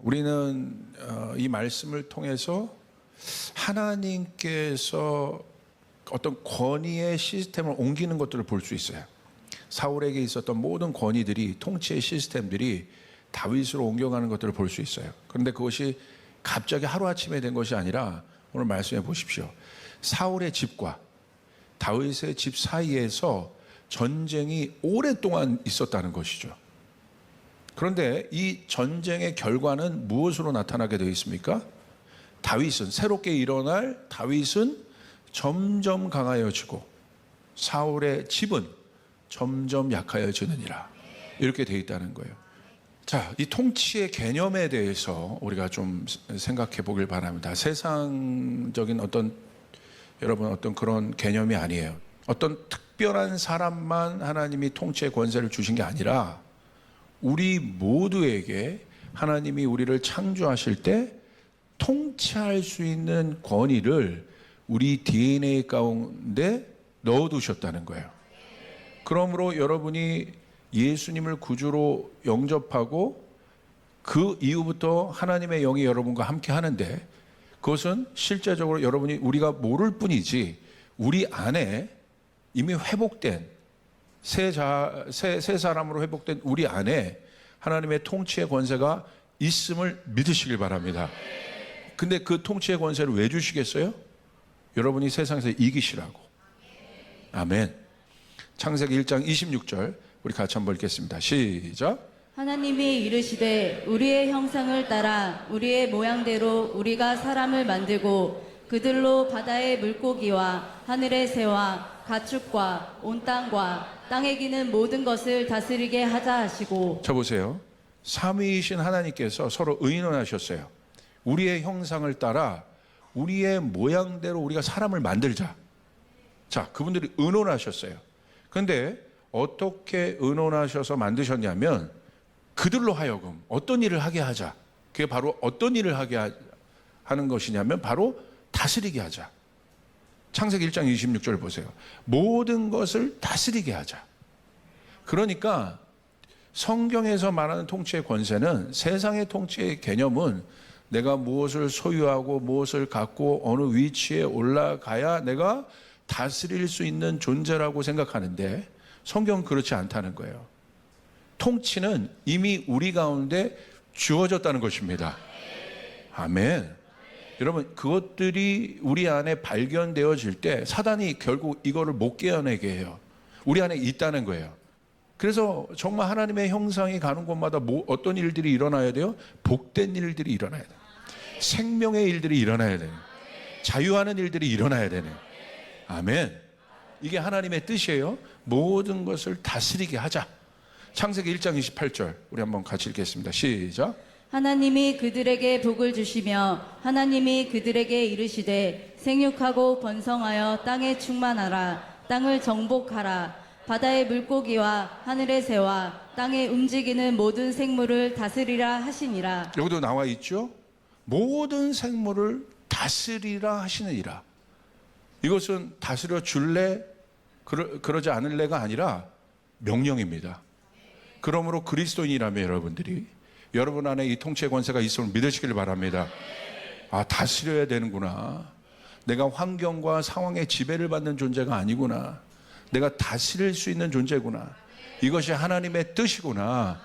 우리는 이 말씀을 통해서 하나님께서 어떤 권위의 시스템을 옮기는 것들을 볼 수 있어요. 사울에게 있었던 모든 권위들이, 통치의 시스템들이 다윗으로 옮겨가는 것들을 볼 수 있어요. 그런데 그것이 갑자기 하루아침에 된 것이 아니라 오늘 말씀해 보십시오. 사울의 집과 다윗의 집 사이에서 전쟁이 오랫동안 있었다는 것이죠. 그런데 이 전쟁의 결과는 무엇으로 나타나게 되어 있습니까? 다윗은, 새롭게 일어날 다윗은 점점 강하여지고 사울의 집은 점점 약하여지느니라, 이렇게 되어 있다는 거예요. 자, 이 통치의 개념에 대해서 우리가 좀 생각해 보길 바랍니다. 세상적인 여러분 어떤 그런 개념이 아니에요. 어떤 특별한 사람만 하나님이 통치의 권세를 주신 게 아니라 우리 모두에게 하나님이 우리를 창조하실 때 통치할 수 있는 권위를 우리 DNA 가운데 넣어두셨다는 거예요. 그러므로 여러분이 예수님을 구주로 영접하고 그 이후부터 하나님의 영이 여러분과 함께 하는데, 그것은 실제적으로 여러분이 우리가 모를 뿐이지 우리 안에 이미 회복된 새 사람으로 회복된 우리 안에 하나님의 통치의 권세가 있음을 믿으시길 바랍니다. 근데 그 통치의 권세를 왜 주시겠어요? 여러분이 세상에서 이기시라고. 아멘. 창세기 1장 26절 우리 같이 한번 읽겠습니다. 시작. 하나님이 이르시되 우리의 형상을 따라 우리의 모양대로 우리가 사람을 만들고 그들로 바다의 물고기와 하늘의 새와 가축과 온 땅과 땅에 기는 모든 것을 다스리게 하자 하시고. 자 보세요. 삼위이신 하나님께서 서로 의논하셨어요. 우리의 형상을 따라 우리의 모양대로 우리가 사람을 만들자. 자, 그분들이 의논하셨어요. 그런데 어떻게 의논하셔서 만드셨냐면 그들로 하여금 어떤 일을 하게 하자. 그게 바로 어떤 일을 하게 하는 것이냐면 바로 다스리게 하자. 창세기 1장 26절 보세요. 모든 것을 다스리게 하자. 그러니까 성경에서 말하는 통치의 권세는, 세상의 통치의 개념은 내가 무엇을 소유하고 무엇을 갖고 어느 위치에 올라가야 내가 다스릴 수 있는 존재라고 생각하는데, 성경은 그렇지 않다는 거예요. 통치는 이미 우리 가운데 주어졌다는 것입니다. 아멘. 여러분, 그것들이 우리 안에 발견되어질 때 사단이 결국 이거를 못 깨어내게 해요. 우리 안에 있다는 거예요. 그래서 정말 하나님의 형상이 가는 곳마다 어떤 일들이 일어나야 돼요? 복된 일들이 일어나야 돼요. 생명의 일들이 일어나야 돼요. 자유하는 일들이 일어나야 되네요. 아멘. 이게 하나님의 뜻이에요. 모든 것을 다스리게 하자. 창세기 1장 28절 우리 한번 같이 읽겠습니다. 시작. 하나님이 그들에게 복을 주시며 하나님이 그들에게 이르시되 생육하고 번성하여 땅에 충만하라. 땅을 정복하라. 바다의 물고기와 하늘의 새와 땅에 움직이는 모든 생물을 다스리라 하시니라. 여기도 나와 있죠. 모든 생물을 다스리라 하시느니라. 이것은 다스려 줄래 그러지 않을래가 아니라 명령입니다. 그러므로 그리스도인이라면 여러분들이 여러분 안에 이 통치의 권세가 있음을 믿으시길 바랍니다. 아, 다스려야 되는구나. 내가 환경과 상황의 지배를 받는 존재가 아니구나. 내가 다스릴 수 있는 존재구나. 이것이 하나님의 뜻이구나.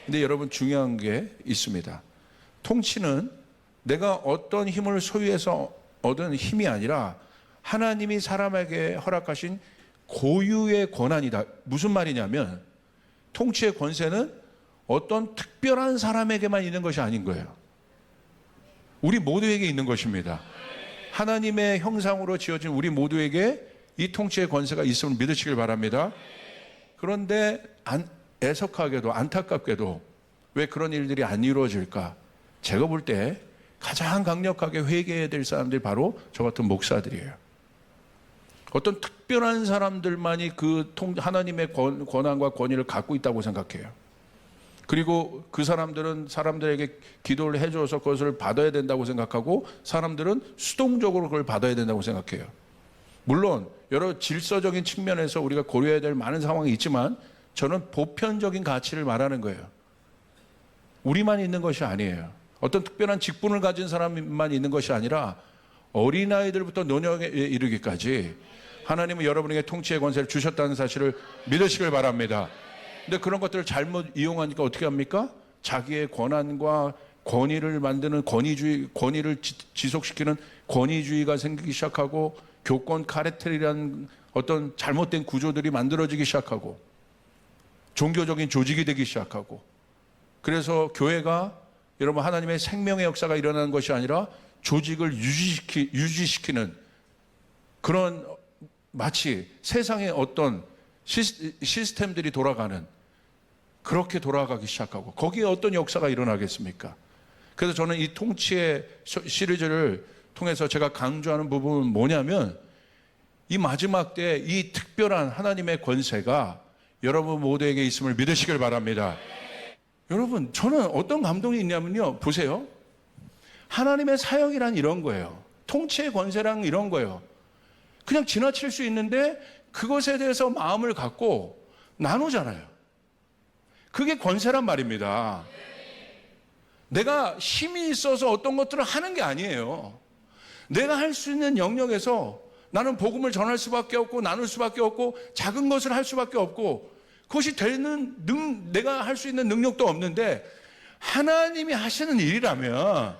근데 여러분, 중요한 게 있습니다. 통치는 내가 어떤 힘을 소유해서 얻은 힘이 아니라 하나님이 사람에게 허락하신 고유의 권한이다. 무슨 말이냐면 통치의 권세는 어떤 특별한 사람에게만 있는 것이 아닌 거예요. 우리 모두에게 있는 것입니다. 하나님의 형상으로 지어진 우리 모두에게 이 통치의 권세가 있음을 믿으시길 바랍니다. 그런데 애석하게도 안타깝게도 왜 그런 일들이 안 이루어질까? 제가 볼 때 가장 강력하게 회개해야 될 사람들이 바로 저 같은 목사들이에요. 어떤 특별한 사람들만이 하나님의 권한과 권위를 갖고 있다고 생각해요. 그리고 그 사람들은 사람들에게 기도를 해줘서 그것을 받아야 된다고 생각하고, 사람들은 수동적으로 그걸 받아야 된다고 생각해요. 물론 여러 질서적인 측면에서 우리가 고려해야 될 많은 상황이 있지만 저는 보편적인 가치를 말하는 거예요. 우리만 있는 것이 아니에요. 어떤 특별한 직분을 가진 사람만 있는 것이 아니라 어린아이들부터 노년에 이르기까지 하나님은 여러분에게 통치의 권세를 주셨다는 사실을 믿으시길 바랍니다. 근데 그런 것들을 잘못 이용하니까 어떻게 합니까? 자기의 권한과 권위를 만드는 권위를 지속시키는 권위주의가 생기기 시작하고 교권 카르텔이라는 어떤 잘못된 구조들이 만들어지기 시작하고 종교적인 조직이 되기 시작하고 그래서 교회가 여러분 하나님의 생명의 역사가 일어나는 것이 아니라 조직을 유지시키는 그런 마치 세상의 어떤 시스템들이 돌아가는 그렇게 돌아가기 시작하고 거기에 어떤 역사가 일어나겠습니까? 그래서 저는 이 통치의 시리즈를 통해서 제가 강조하는 부분은 뭐냐면 이 마지막 때 이 특별한 하나님의 권세가 여러분 모두에게 있음을 믿으시길 바랍니다. 여러분 저는 어떤 감동이 있냐면요, 보세요. 하나님의 사역이란 이런 거예요. 통치의 권세란 이런 거예요. 그냥 지나칠 수 있는데 그것에 대해서 마음을 갖고 나누잖아요. 그게 권세란 말입니다. 내가 힘이 있어서 어떤 것들을 하는 게 아니에요. 내가 할 수 있는 영역에서 나는 복음을 전할 수밖에 없고 나눌 수밖에 없고 작은 것을 할 수밖에 없고 그것이 되는 내가 할 수 있는 능력도 없는데 하나님이 하시는 일이라면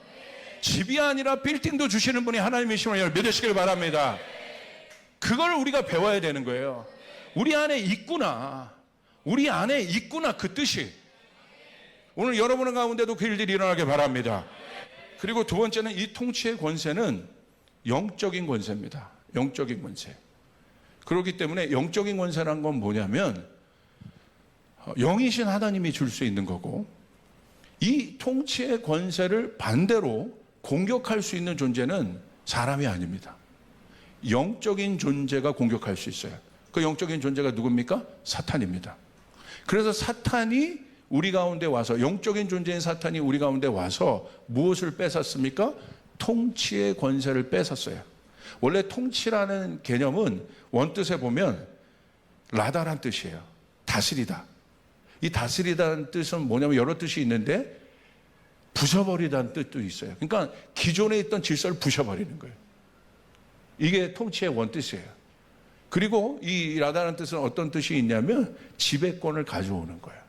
집이 아니라 빌딩도 주시는 분이 하나님이심을 믿으시길 바랍니다. 그걸 우리가 배워야 되는 거예요. 우리 안에 있구나. 우리 안에 있구나 그 뜻이. 오늘 여러분 가운데도 그 일들이 일어나게 바랍니다. 그리고 두 번째는 이 통치의 권세는 영적인 권세입니다. 영적인 권세. 그렇기 때문에 영적인 권세란 건 뭐냐면 영이신 하나님이 줄 수 있는 거고 이 통치의 권세를 반대로 공격할 수 있는 존재는 사람이 아닙니다. 영적인 존재가 공격할 수 있어요. 그 영적인 존재가 누굽니까? 사탄입니다. 그래서 사탄이 우리 가운데 와서 영적인 존재인 사탄이 우리 가운데 와서 무엇을 뺏었습니까? 통치의 권세를 뺏었어요. 원래 통치라는 개념은 원뜻에 보면 라다란 뜻이에요. 다스리다. 이 다스리다는 뜻은 뭐냐면 여러 뜻이 있는데 부숴버리다는 뜻도 있어요. 그러니까 기존에 있던 질서를 부숴버리는 거예요. 이게 통치의 원뜻이에요. 그리고 이 라다라는 뜻은 어떤 뜻이 있냐면 지배권을 가져오는 거예요.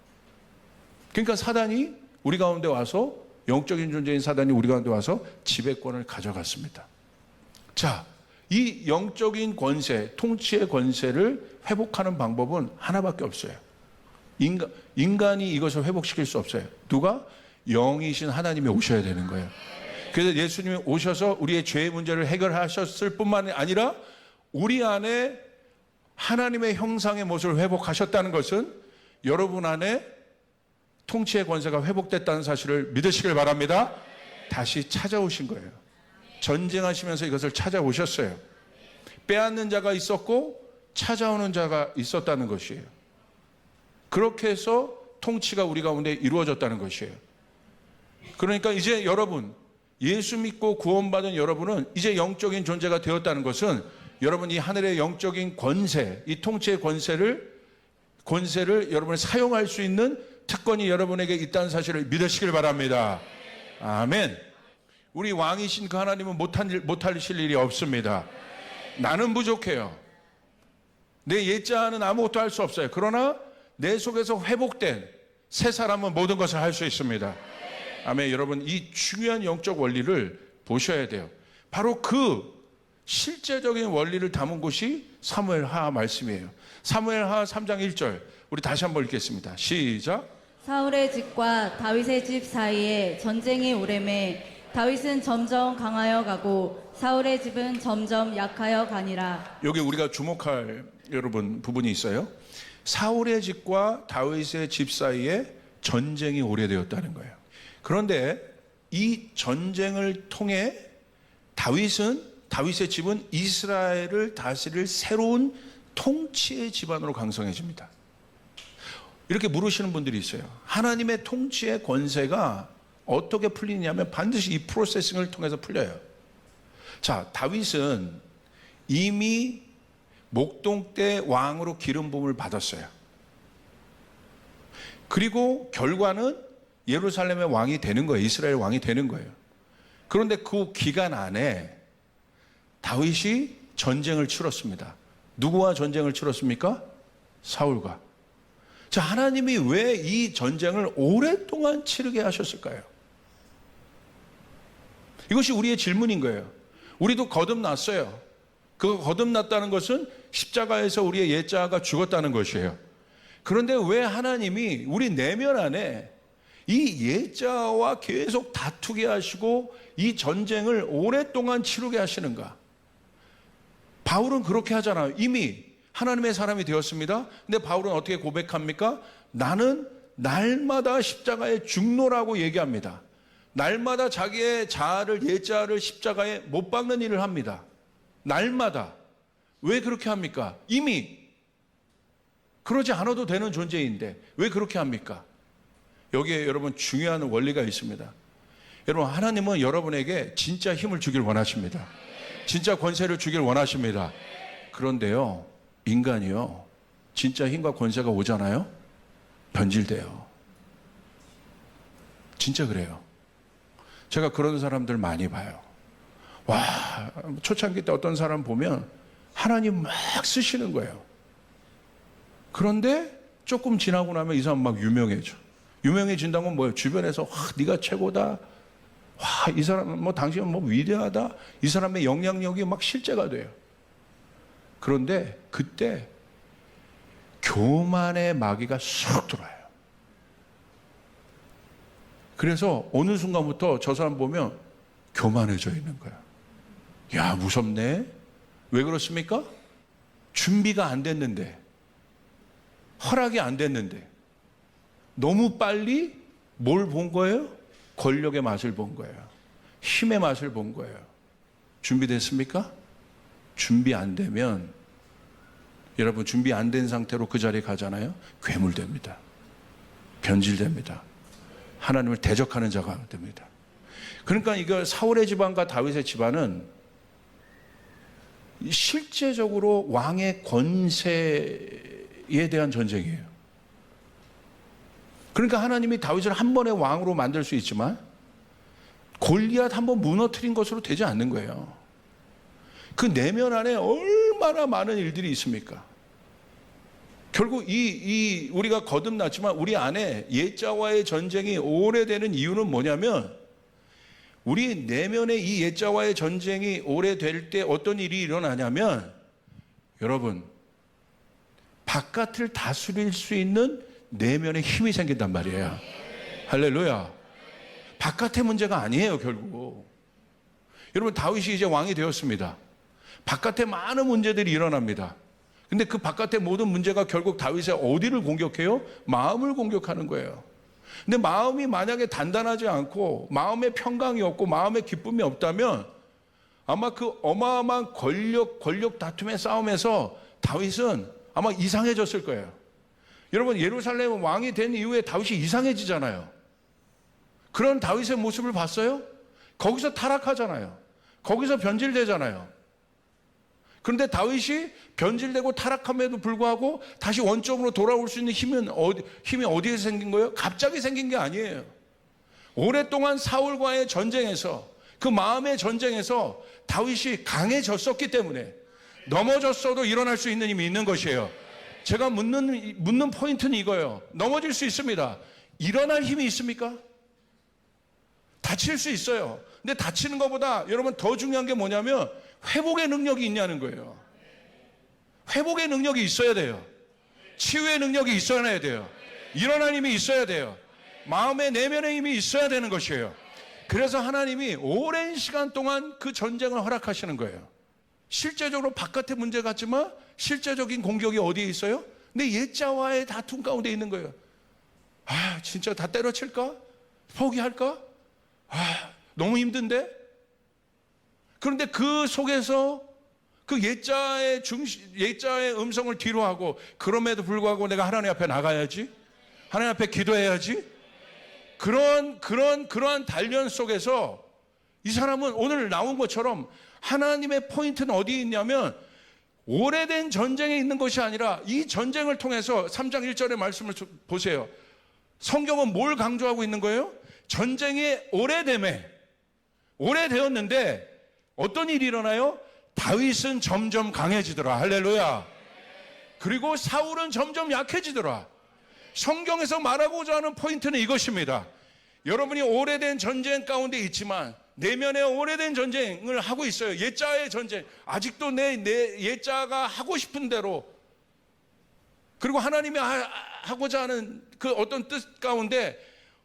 그러니까 사단이 우리 가운데 와서 영적인 존재인 사단이 우리 가운데 와서 지배권을 가져갔습니다. 자, 이 영적인 권세, 통치의 권세를 회복하는 방법은 하나밖에 없어요. 인간이 이것을 회복시킬 수 없어요. 누가? 영이신 하나님이 오셔야 되는 거예요. 그래서 예수님이 오셔서 우리의 죄의 문제를 해결하셨을 뿐만 아니라 우리 안에 하나님의 형상의 모습을 회복하셨다는 것은 여러분 안에 통치의 권세가 회복됐다는 사실을 믿으시길 바랍니다. 다시 찾아오신 거예요. 전쟁하시면서 이것을 찾아오셨어요. 빼앗는 자가 있었고 찾아오는 자가 있었다는 것이에요. 그렇게 해서 통치가 우리 가운데 이루어졌다는 것이에요. 그러니까 이제 여러분, 예수 믿고 구원받은 여러분은 이제 영적인 존재가 되었다는 것은 여러분 이 하늘의 영적인 권세, 이 통치의 권세를 여러분이 사용할 수 있는 특권이 여러분에게 있다는 사실을 믿으시길 바랍니다. 아멘. 우리 왕이신 그 하나님은 못하실 일이 없습니다. 나는 부족해요. 내 옛자는 아무것도 할 수 없어요. 그러나 내 속에서 회복된 새 사람은 모든 것을 할 수 있습니다. 아멘. 여러분 이 중요한 영적 원리를 보셔야 돼요. 바로 그 실제적인 원리를 담은 곳이 사무엘하 말씀이에요. 사무엘하 3장 1절 우리 다시 한번 읽겠습니다. 시작. 사울의 집과 다윗의 집 사이에 전쟁이 오래매 다윗은 점점 강하여 가고 사울의 집은 점점 약하여 가니라. 여기 우리가 주목할 여러분 부분이 있어요. 사울의 집과 다윗의 집 사이에 전쟁이 오래되었다는 거예요. 그런데 이 전쟁을 통해 다윗의 집은 이스라엘을 다스릴 새로운 통치의 집안으로 강성해집니다. 이렇게 물으시는 분들이 있어요. 하나님의 통치의 권세가 어떻게 풀리냐면 반드시 이 프로세싱을 통해서 풀려요. 자, 다윗은 이미 목동 때 왕으로 기름 부음을 받았어요. 그리고 결과는 예루살렘의 왕이 되는 거예요. 이스라엘 왕이 되는 거예요. 그런데 그 기간 안에 다윗이 전쟁을 치렀습니다. 누구와 전쟁을 치렀습니까? 사울과. 자, 하나님이 왜 이 전쟁을 오랫동안 치르게 하셨을까요? 이것이 우리의 질문인 거예요. 우리도 거듭났어요. 그 거듭났다는 것은 십자가에서 우리의 옛자가 죽었다는 것이에요. 그런데 왜 하나님이 우리 내면 안에 이 옛자와 계속 다투게 하시고 이 전쟁을 오랫동안 치르게 하시는가? 바울은 그렇게 하잖아요. 이미 하나님의 사람이 되었습니다. 근데 바울은 어떻게 고백합니까? 나는 날마다 십자가에 죽노라고 얘기합니다. 날마다 자기의 자아를, 옛자를 십자가에 못 박는 일을 합니다. 날마다. 왜 그렇게 합니까? 이미 그러지 않아도 되는 존재인데 왜 그렇게 합니까? 여기에 여러분 중요한 원리가 있습니다. 여러분, 하나님은 여러분에게 진짜 힘을 주길 원하십니다. 진짜 권세를 주길 원하십니다. 그런데요, 인간이요, 진짜 힘과 권세가 오잖아요? 변질돼요. 진짜 그래요. 제가 그런 사람들 많이 봐요. 와, 초창기 때 어떤 사람 보면 하나님 막 쓰시는 거예요. 그런데 조금 지나고 나면 이 사람 막 유명해져. 유명해진다는 건 뭐예요? 주변에서 와, 네가 최고다. 와, 이 사람 뭐 당신은 뭐 위대하다. 이 사람의 영향력이 막 실제가 돼요. 그런데 그때 교만의 마귀가 쑥 들어와요. 그래서 어느 순간부터 저 사람 보면 교만해져 있는 거야. 야, 무섭네. 왜 그렇습니까? 준비가 안 됐는데, 허락이 안 됐는데 너무 빨리 뭘 본 거예요? 권력의 맛을 본 거예요. 힘의 맛을 본 거예요. 준비됐습니까? 준비 안 되면, 여러분, 준비 안 된 상태로 그 자리에 가잖아요? 괴물됩니다. 변질됩니다. 하나님을 대적하는 자가 됩니다. 그러니까 이거 사울의 집안과 다윗의 집안은 실제적으로 왕의 권세에 대한 전쟁이에요. 그러니까 하나님이 다윗을 한 번의 왕으로 만들 수 있지만 골리앗 한 번 무너뜨린 것으로 되지 않는 거예요. 그 내면 안에 얼마나 많은 일들이 있습니까? 결국 우리가 거듭났지만 우리 안에 옛자와의 전쟁이 오래되는 이유는 뭐냐면, 우리 내면의 이 옛자와의 전쟁이 오래될 때 어떤 일이 일어나냐면, 여러분, 바깥을 다스릴 수 있는 내면의 힘이 생긴단 말이에요. 할렐루야. 바깥의 문제가 아니에요, 결국. 여러분, 다윗이 이제 왕이 되었습니다. 바깥에 많은 문제들이 일어납니다. 근데 그 바깥의 모든 문제가 결국 다윗의 어디를 공격해요? 마음을 공격하는 거예요. 근데 마음이 만약에 단단하지 않고 마음에 평강이 없고 마음에 기쁨이 없다면 아마 그 어마어마한 권력 다툼의 싸움에서 다윗은 아마 이상해졌을 거예요. 여러분, 예루살렘 왕이 된 이후에 다윗이 이상해지잖아요. 그런 다윗의 모습을 봤어요? 거기서 타락하잖아요. 거기서 변질되잖아요. 그런데 다윗이 변질되고 타락함에도 불구하고 다시 원점으로 돌아올 수 있는 힘이 어디에 생긴 거예요? 갑자기 생긴 게 아니에요. 오랫동안 사울과의 전쟁에서, 그 마음의 전쟁에서 다윗이 강해졌었기 때문에 넘어졌어도 일어날 수 있는 힘이 있는 것이에요. 제가 묻는 포인트는 이거예요. 넘어질 수 있습니다. 일어날 힘이 있습니까? 다칠 수 있어요. 근데 다치는 것보다 여러분 더 중요한 게 뭐냐면 회복의 능력이 있냐는 거예요. 회복의 능력이 있어야 돼요. 치유의 능력이 있어야 돼요. 일어날 힘이 있어야 돼요. 마음의 내면의 힘이 있어야 되는 것이에요. 그래서 하나님이 오랜 시간 동안 그 전쟁을 허락하시는 거예요. 실제적으로 바깥의 문제 같지만 실제적인 공격이 어디에 있어요? 내 옛자와의 다툼 가운데 있는 거예요. 아, 진짜 다 때려칠까? 포기할까? 아, 너무 힘든데? 그런데 그 속에서 그 옛자의 음성을 뒤로 하고, 그럼에도 불구하고 내가 하나님 앞에 나가야지, 하나님 앞에 기도해야지, 그러한 단련 속에서 이 사람은 오늘 나온 것처럼 하나님의 포인트는 어디에 있냐면, 오래된 전쟁에 있는 것이 아니라 이 전쟁을 통해서 3장 1절의 말씀을 보세요. 성경은 뭘 강조하고 있는 거예요? 전쟁이 오래되었는데 어떤 일이 일어나요? 다윗은 점점 강해지더라. 할렐루야. 그리고 사울은 점점 약해지더라. 성경에서 말하고자 하는 포인트는 이것입니다. 여러분이 오래된 전쟁 가운데 있지만 내면에 오래된 전쟁을 하고 있어요. 옛자의 전쟁. 아직도 내 옛자가 하고 싶은 대로, 그리고 하나님이 하고자 하는 그 어떤 뜻 가운데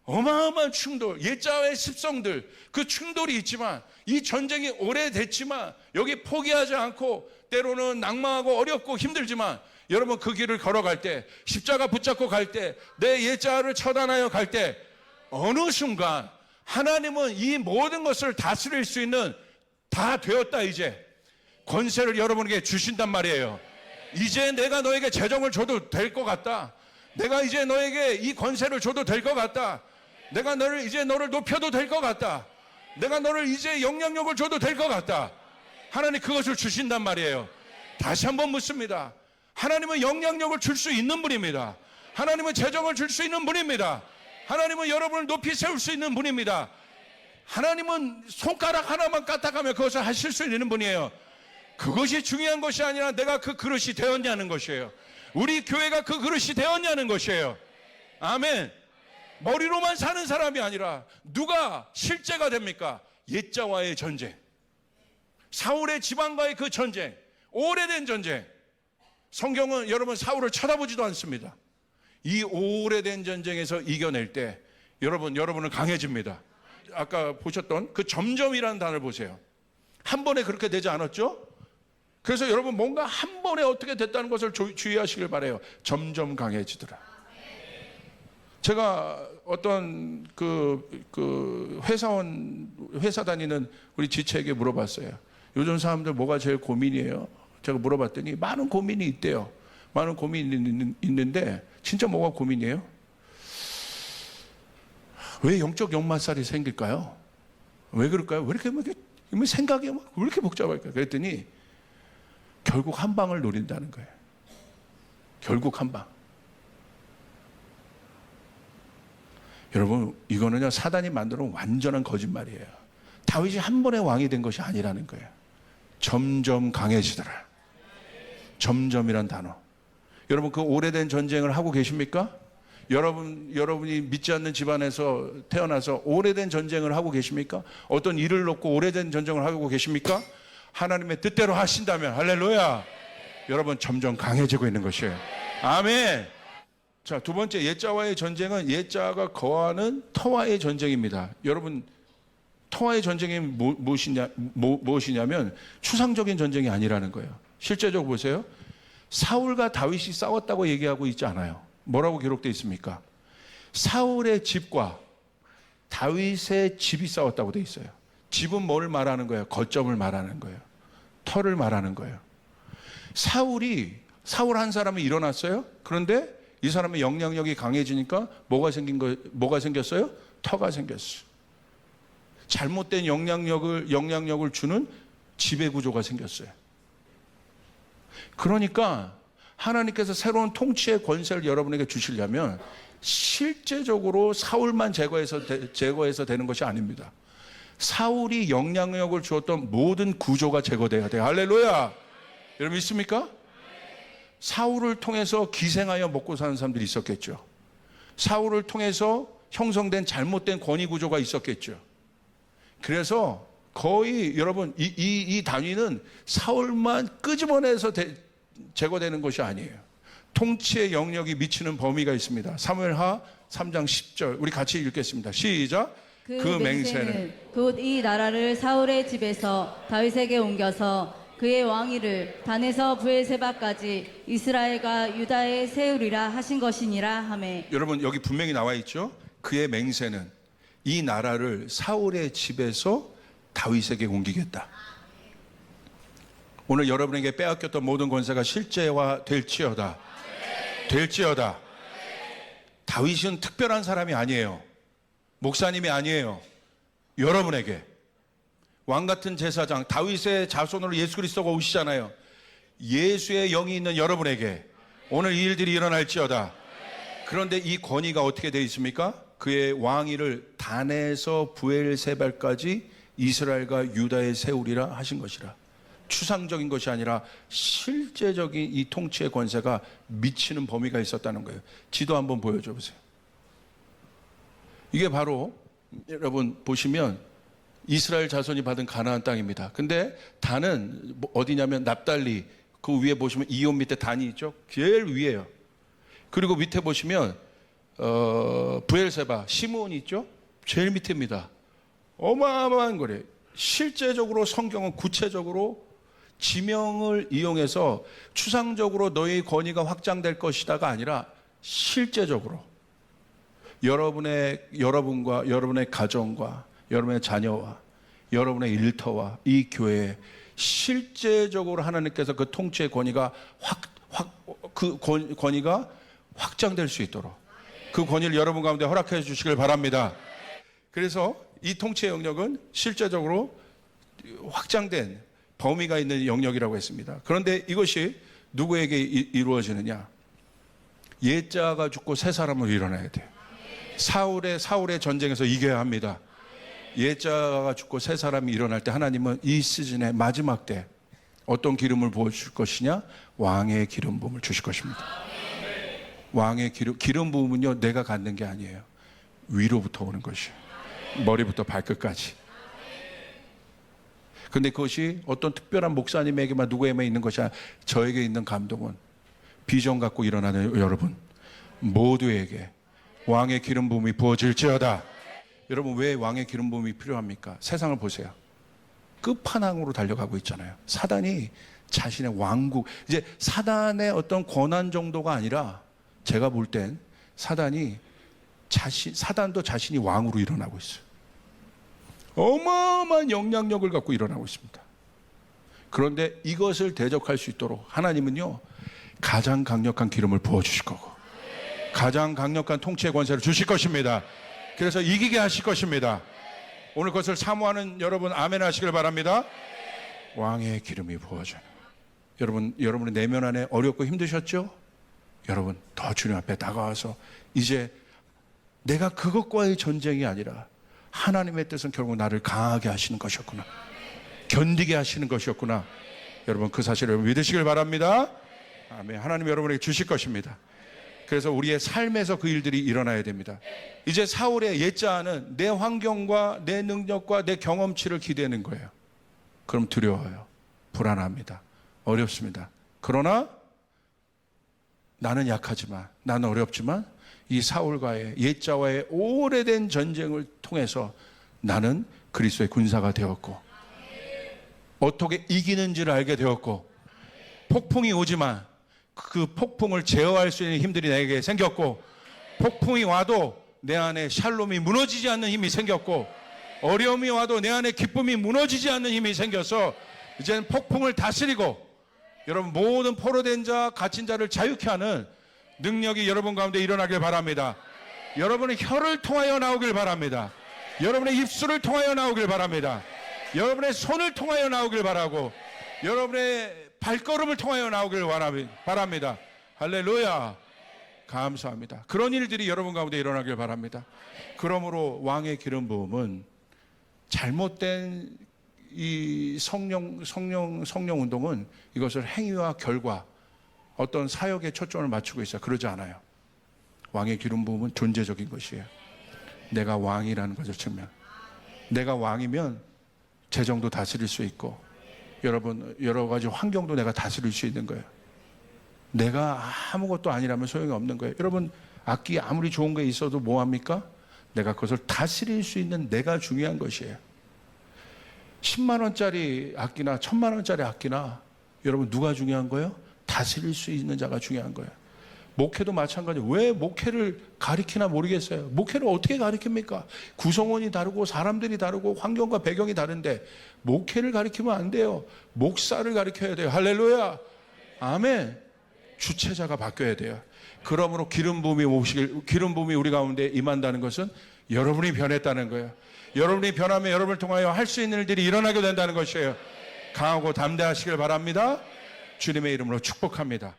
어마어마한 충돌, 옛자의 습성들, 그 충돌이 있지만 이 전쟁이 오래됐지만 여기 포기하지 않고 때로는 낭망하고 어렵고 힘들지만 여러분 그 길을 걸어갈 때, 십자가 붙잡고 갈 때, 내 옛자를 처단하여 갈 때 어느 순간 하나님은 이 모든 것을 다스릴 수 있는, 다 되었다 이제 권세를 여러분에게 주신단 말이에요. 이제 내가 너에게 재정을 줘도 될 것 같다. 내가 이제 너에게 이 권세를 줘도 될 것 같다. 내가 너를 높여도 될 것 같다. 내가 너를 이제 영향력을 줘도 될 것 같다. 하나님 그것을 주신단 말이에요. 다시 한번 묻습니다. 하나님은 영향력을 줄 수 있는 분입니다. 하나님은 재정을 줄 수 있는 분입니다. 하나님은 여러분을 높이 세울 수 있는 분입니다. 하나님은 손가락 하나만 까딱하면 그것을 하실 수 있는 분이에요. 그것이 중요한 것이 아니라 내가 그 그릇이 되었냐는 것이에요. 우리 교회가 그 그릇이 되었냐는 것이에요. 아멘. 머리로만 사는 사람이 아니라 누가 실제가 됩니까? 옛자와의 전쟁, 사울의 지방과의 그 전쟁, 오래된 전쟁. 성경은 여러분 사울을 쳐다보지도 않습니다. 이 오래된 전쟁에서 이겨낼 때 여러분은 강해집니다. 아까 보셨던 그 점점이라는 단어를 보세요. 한 번에 그렇게 되지 않았죠? 그래서 여러분 뭔가 한 번에 어떻게 됐다는 것을 주의하시길 바라요. 점점 강해지더라. 제가 어떤 회사 다니는 우리 지체에게 물어봤어요. 요즘 사람들 뭐가 제일 고민이에요? 제가 물어봤더니 많은 고민이 있대요. 많은 고민이 있는데 진짜 뭐가 고민이에요? 왜 영적 역마살이 생길까요? 왜 그럴까요? 왜 이렇게 생각이 왜 이렇게 복잡할까요? 그랬더니 결국 한 방을 노린다는 거예요. 결국 한 방. 여러분 이거는요 사단이 만들어 놓은 완전한 거짓말이에요. 다윗이 한 번에 왕이 된 것이 아니라는 거예요. 점점 강해지더라. 점점이란 단어. 여러분 그 오래된 전쟁을 하고 계십니까? 여러분이 믿지 않는 집안에서 태어나서 오래된 전쟁을 하고 계십니까? 어떤 일을 놓고 오래된 전쟁을 하고 계십니까? 하나님의 뜻대로 하신다면 할렐루야. 여러분 점점 강해지고 있는 것이에요. 아멘. 자, 두 번째 옛자와의 전쟁은 옛자가 거하는 터와의 전쟁입니다. 여러분 터와의 전쟁이 무엇이냐면 추상적인 전쟁이 아니라는 거예요. 실제적으로 보세요. 사울과 다윗이 싸웠다고 얘기하고 있지 않아요. 뭐라고 기록되어 있습니까? 사울의 집과 다윗의 집이 싸웠다고 되어 있어요. 집은 뭘 말하는 거예요? 거점을 말하는 거예요. 터를 말하는 거예요. 사울 한 사람이 일어났어요. 그런데 이 사람의 영향력이 강해지니까 뭐가 생겼어요? 터가 생겼어요. 잘못된 영향력을 주는 지배구조가 생겼어요. 그러니까 하나님께서 새로운 통치의 권세를 여러분에게 주시려면 실제적으로 사울만 제거해서 되는 것이 아닙니다. 사울이 영향력을 주었던 모든 구조가 제거돼야 돼요. 할렐루야. 여러분 믿습니까? 사울을 통해서 기생하여 먹고 사는 사람들이 있었겠죠. 사울을 통해서 형성된 잘못된 권위 구조가 있었겠죠. 그래서 거의 여러분 이 단위는 사울만 끄집어내서 제거되는 것이 아니에요. 통치의 영역이 미치는 범위가 있습니다. 사무엘하 3장 10절 우리 같이 읽겠습니다. 시작. 그 맹세는 곧 이 나라를 사울의 집에서 다윗에게 옮겨서 그의 왕위를 단에서 브엘세바까지 이스라엘과 유다에 세우리라 하신 것이니라 하매. 여러분 여기 분명히 나와 있죠. 그의 맹세는 이 나라를 사울의 집에서 다윗에게 옮기겠다. 오늘 여러분에게 빼앗겼던 모든 권세가 실제화 될지어다. 다윗은 특별한 사람이 아니에요. 목사님이 아니에요. 여러분에게 왕 같은 제사장 다윗의 자손으로 예수 그리스도가 오시잖아요. 예수의 영이 있는 여러분에게 오늘 이 일들이 일어날지어다. 그런데 이 권위가 어떻게 되어 있습니까? 그의 왕위를 단에서 부엘세발까지 이스라엘과 유다에 세우리라 하신 것이라. 추상적인 것이 아니라 실제적인 이 통치의 권세가 미치는 범위가 있었다는 거예요. 지도 한번 보여줘 보세요. 이게 바로 여러분 보시면 이스라엘 자손이 받은 가나안 땅입니다. 근데 단은 어디냐면 납달리, 그 위에 보시면 이온 밑에 단이 있죠. 제일 위에요. 그리고 밑에 보시면 부엘세바, 시므온이 있죠. 제일 밑입니다. 어마어마한 거래요. 실제적으로 성경은 구체적으로 지명을 이용해서 추상적으로 너의 권위가 확장될 것이다가 아니라 실제적으로 여러분과 여러분의 가정과 여러분의 자녀와 여러분의 일터와 이 교회에 실제적으로 하나님께서 그 통치의 권위가 그 권위가 확장될 수 있도록 그 권위를 여러분 가운데 허락해 주시길 바랍니다. 그래서 이 통치의 영역은 실제적으로 확장된 범위가 있는 영역이라고 했습니다. 그런데 이것이 누구에게 이루어지느냐? 옛자가 죽고 새 사람으로 일어나야 돼요. 사울의 전쟁에서 이겨야 합니다. 옛자가 죽고 새 사람이 일어날 때 하나님은 이 시즌의 마지막 때 어떤 기름을 부어주실 것이냐? 왕의 기름 부음을 주실 것입니다. 왕의 기름 부음은요, 내가 갖는 게 아니에요. 위로부터 오는 것이에요. 머리부터 발끝까지. 근데 그것이 어떤 특별한 목사님에게만 누구에게만 있는 것이 아니라 저에게 있는 감동은 비전 갖고 일어나는 여러분 모두에게 왕의 기름 부음이 부어질지어다. 여러분 왜 왕의 기름 부음이 필요합니까? 세상을 보세요. 끝판왕으로 달려가고 있잖아요. 사단이 자신의 왕국, 이제 사단의 어떤 권한 정도가 아니라 제가 볼 땐 사단도 자신이 왕으로 일어나고 있어요. 어마어마한 영향력을 갖고 일어나고 있습니다. 그런데 이것을 대적할 수 있도록 하나님은요, 가장 강력한 기름을 부어주실 거고 가장 강력한 통치의 권세를 주실 것입니다. 그래서 이기게 하실 것입니다. 오늘 그것을 사모하는 여러분 아멘 하시길 바랍니다. 왕의 기름이 부어져요. 여러분의 내면 안에 어렵고 힘드셨죠? 여러분 더 주님 앞에 다가와서 이제 내가 그것과의 전쟁이 아니라 하나님의 뜻은 결국 나를 강하게 하시는 것이었구나, 견디게 하시는 것이었구나. 여러분 그 사실을 믿으시길 바랍니다. 아멘. 하나님 여러분에게 주실 것입니다. 그래서 우리의 삶에서 그 일들이 일어나야 됩니다. 이제 사울의 옛자는 내 환경과 내 능력과 내 경험치를 기대는 거예요. 그럼 두려워요. 불안합니다. 어렵습니다. 그러나 나는 약하지만, 나는 어렵지만 이 사울과의 옛자와의 오래된 전쟁을 통해서 나는 그리스도의 군사가 되었고 어떻게 이기는지를 알게 되었고 폭풍이 오지만 그 폭풍을 제어할 수 있는 힘들이 내게 생겼고 폭풍이 와도 내 안에 샬롬이 무너지지 않는 힘이 생겼고 어려움이 와도 내 안에 기쁨이 무너지지 않는 힘이 생겨서 이제는 폭풍을 다스리고 여러분 모든 포로된 자, 갇힌 자를 자유케 하는 능력이 여러분 가운데 일어나길 바랍니다. 여러분의 혀를 통하여 나오길 바랍니다. 여러분의 입술을 통하여 나오길 바랍니다. 여러분의 손을 통하여 나오길 바라고 여러분의 발걸음을 통하여 나오길 바랍니다. 할렐루야. 감사합니다. 그런 일들이 여러분 가운데 일어나길 바랍니다. 그러므로 왕의 기름 부음은 잘못된 이 성령 운동은 이것을 행위와 결과 어떤 사역에 초점을 맞추고 있어요. 그러지 않아요. 왕의 기름 부음은 존재적인 것이에요. 내가 왕이라는 것을 측면. 내가 왕이면 재정도 다스릴 수 있고 여러분 여러 가지 환경도 내가 다스릴 수 있는 거예요. 내가 아무것도 아니라면 소용이 없는 거예요. 여러분 악기 아무리 좋은 게 있어도 뭐합니까? 내가 그것을 다스릴 수 있는 내가 중요한 것이에요. 10만 원짜리 악기나 1000만 원짜리 악기나 여러분 누가 중요한 거예요? 다스릴 수 있는 자가 중요한 거예요. 목회도 마찬가지예요. 왜 목회를 가리키나 모르겠어요. 목회를 어떻게 가리킵니까? 구성원이 다르고 사람들이 다르고 환경과 배경이 다른데 목회를 가리키면 안 돼요. 목사를 가리켜야 돼요. 할렐루야. 아멘. 주체자가 바뀌어야 돼요. 그러므로 기름 부음이 우리 가운데 임한다는 것은 여러분이 변했다는 거예요. 여러분이 변하면 여러분을 통하여 할 수 있는 일들이 일어나게 된다는 것이에요. 강하고 담대하시길 바랍니다. 주님의 이름으로 축복합니다.